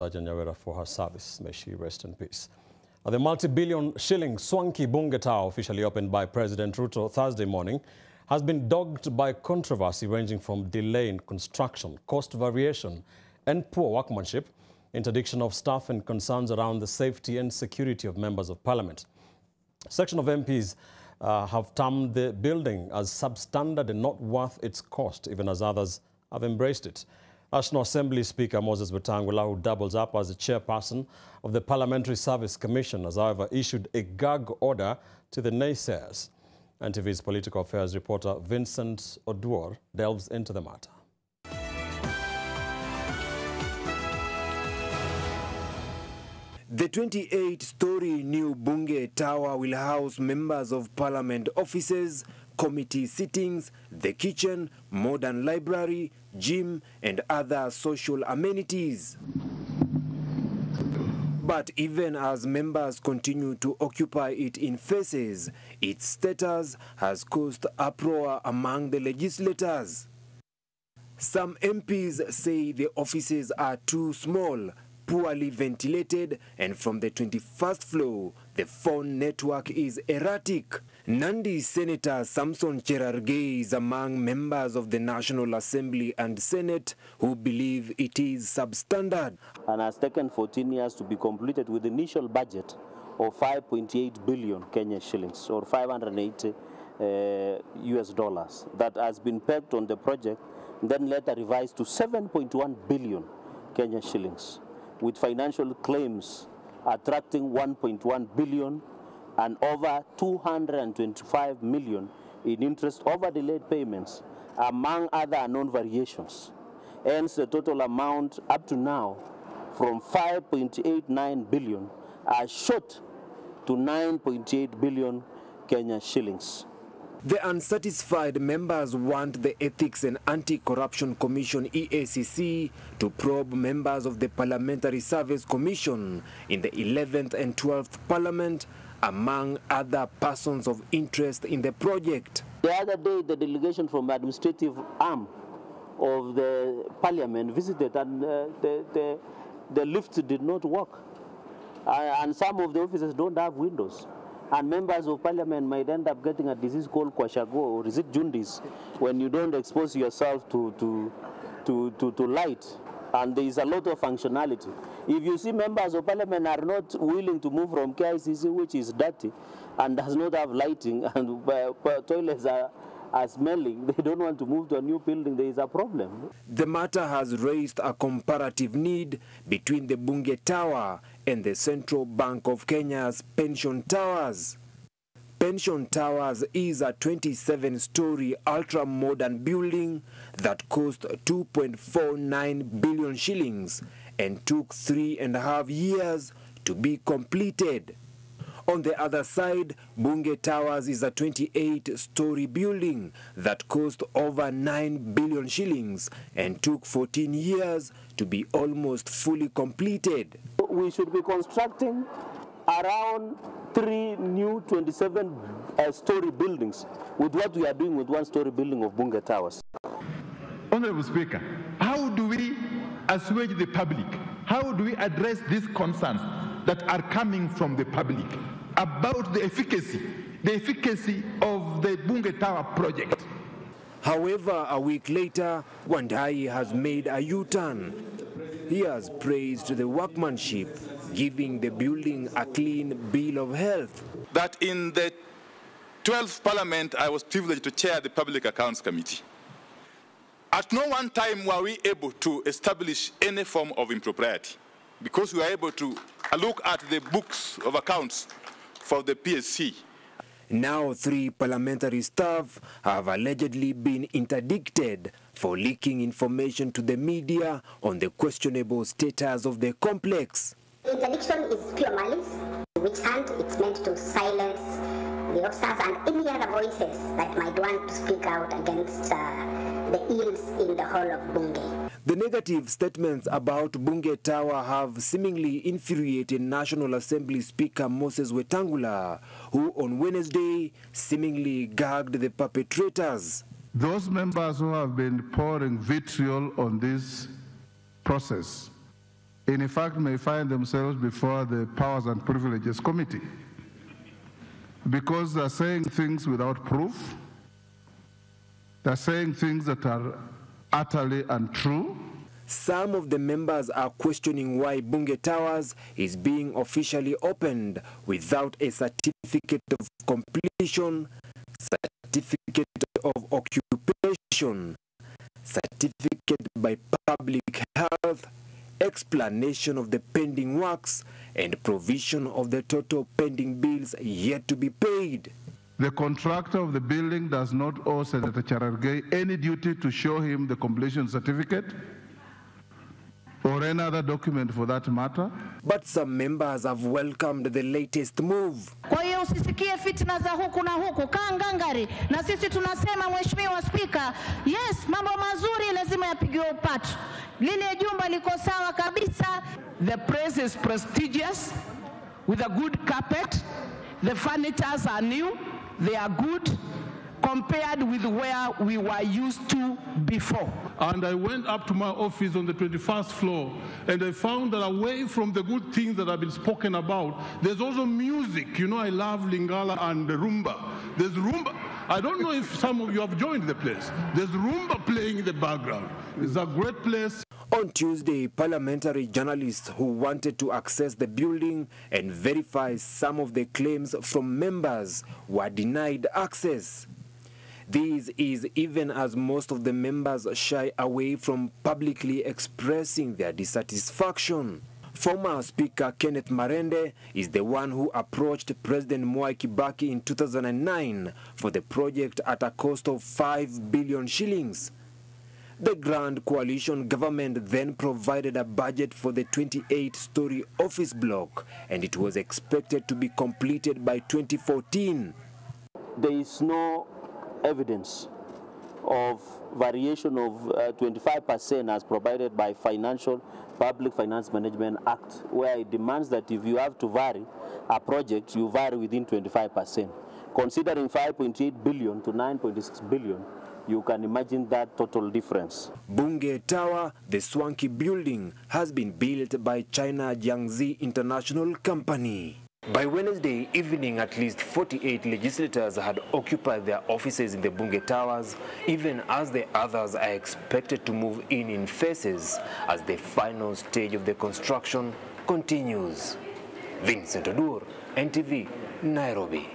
Sergeant Nyawera for her service. May she rest in peace. The multi-billion shilling Swanky Bunge Tower, officially opened by President Ruto Thursday morning, has been dogged by controversy ranging from delay in construction, cost variation and poor workmanship, interdiction of staff and concerns around the safety and security of members of parliament. A section of MPs have termed the building as substandard and not worth its cost, even as others have embraced it. National Assembly Speaker Moses Wetangula, who doubles up as the chairperson of the Parliamentary Service Commission, has however issued a gag order to the naysayers. NTV's political affairs reporter Vincent Oduor delves into the matter. The 28-story new Bunge Tower will house members of parliament offices, committee sittings, the kitchen, modern library, gym, and other social amenities. But even as members continue to occupy it in phases, its status has caused uproar among the legislators. Some MPs say the offices are too small, poorly ventilated, and from the 21st floor, the phone network is erratic. Nandi Senator Samson Cherargei is among members of the National Assembly and Senate who believe it is substandard. And has taken 14 years to be completed with initial budget of 5.8 billion Kenya shillings, or 580 US dollars, that has been pegged on the project, then later revised to 7.1 billion Kenya shillings, with financial claims attracting 1.1 billion and over 225 million in interest over delayed payments, among other unknown variations. Hence, the total amount up to now from 5.89 billion are shot to 9.8 billion Kenya shillings. The unsatisfied members want the Ethics and Anti-Corruption Commission EACC to probe members of the Parliamentary Service Commission in the 11th and 12th Parliament, among other persons of interest in the project. The other day, the delegation from administrative arm of the Parliament visited, and the lifts did not work. And some of the offices don't have windows. And members of parliament might end up getting a disease called kwashiorkor, or is it jaundice, when you don't expose yourself to light. And there is a lot of functionality. If you see members of parliament are not willing to move from KICC, which is dirty and does not have lighting, and toilets are smelling, they don't want to move to a new building, there is a problem. The matter has raised a comparative need between the Bunge Tower and the Central Bank of Kenya's Pension Towers. Pension Towers is a 27-story ultra-modern building that cost 2.49 billion shillings and took 3.5 years to be completed. On the other side, Bunge Towers is a 28-story building that cost over 9 billion shillings and took 14 years to be almost fully completed. We should be constructing around 3 new 27-story buildings with what we are doing with 1-story building of Bunge Towers. Honorable Speaker, how do we assuage the public? How do we address these concerns that are coming from the public about the efficacy of the Bunge Tower project? However, a week later, Wandai has made a U-turn. He has praised the workmanship, giving the building a clean bill of health. That in the 12th Parliament, I was privileged to chair the Public Accounts Committee. At no one time were we able to establish any form of impropriety, because we were able to look at the books of accounts for the PSC. Now 3 parliamentary staff have allegedly been interdicted for leaking information to the media on the questionable status of the complex. Interdiction is pure malice, which hand it's meant to silence the officers and any other voices that might want to speak out against the ills in the whole of Bunge. The negative statements about Bunge Tower have seemingly infuriated National Assembly Speaker Moses Wetangula, who on Wednesday seemingly gagged the perpetrators. Those members who have been pouring vitriol on this process in fact, may find themselves before the Powers and Privileges Committee because they're saying things without proof. They're saying things that are utterly untrue. Some of the members are questioning why Bunge Towers is being officially opened without a certificate of completion, certificate of occupation, certificate by public health, explanation of the pending works, and provision of the total pending bills yet to be paid. The contractor of the building does not owe Senator Cherargei any duty to show him the completion certificate or any other document for that matter. But some members have welcomed the latest move. Kwa hiyo usisikie fitna za huku na huku, kaa ngangari. Na sisi tunasema Mheshimiwa Spika, yes, mambo mazuri lazima yapigiwe upatu. Lile jumba liko sawa kabisa. The place is prestigious with a good carpet. The furnitures are new, they are good compared with where we were used to before. And I went up to my office on the 21st floor and I found that away from the good things that have been spoken about, there's also music. You know, I love Lingala and Rumba. There's Rumba. I don't know if some of you have joined the place. There's Rumba playing in the background. It's a great place. On Tuesday, parliamentary journalists who wanted to access the building and verify some of the claims from members were denied access. This is even as most of the members shy away from publicly expressing their dissatisfaction. Former Speaker Kenneth Marende is the one who approached President Mwai Kibaki in 2009 for the project at a cost of 5 billion shillings. The Grand Coalition government then provided a budget for the 28-story office block, and it was expected to be completed by 2014. There is no evidence of variation of 25% as provided by Public Finance Management Act, where it demands that if you have to vary a project, you vary within 25%. Considering 5.8 billion to 9.6 billion, you can imagine that total difference. Bunge Tower, the Swanky building, has been built by China Jiangxi International Company. By Wednesday evening, at least 48 legislators had occupied their offices in the Bunge Towers, even as the others are expected to move in phases as the final stage of the construction continues. Vincent Odur, NTV, Nairobi.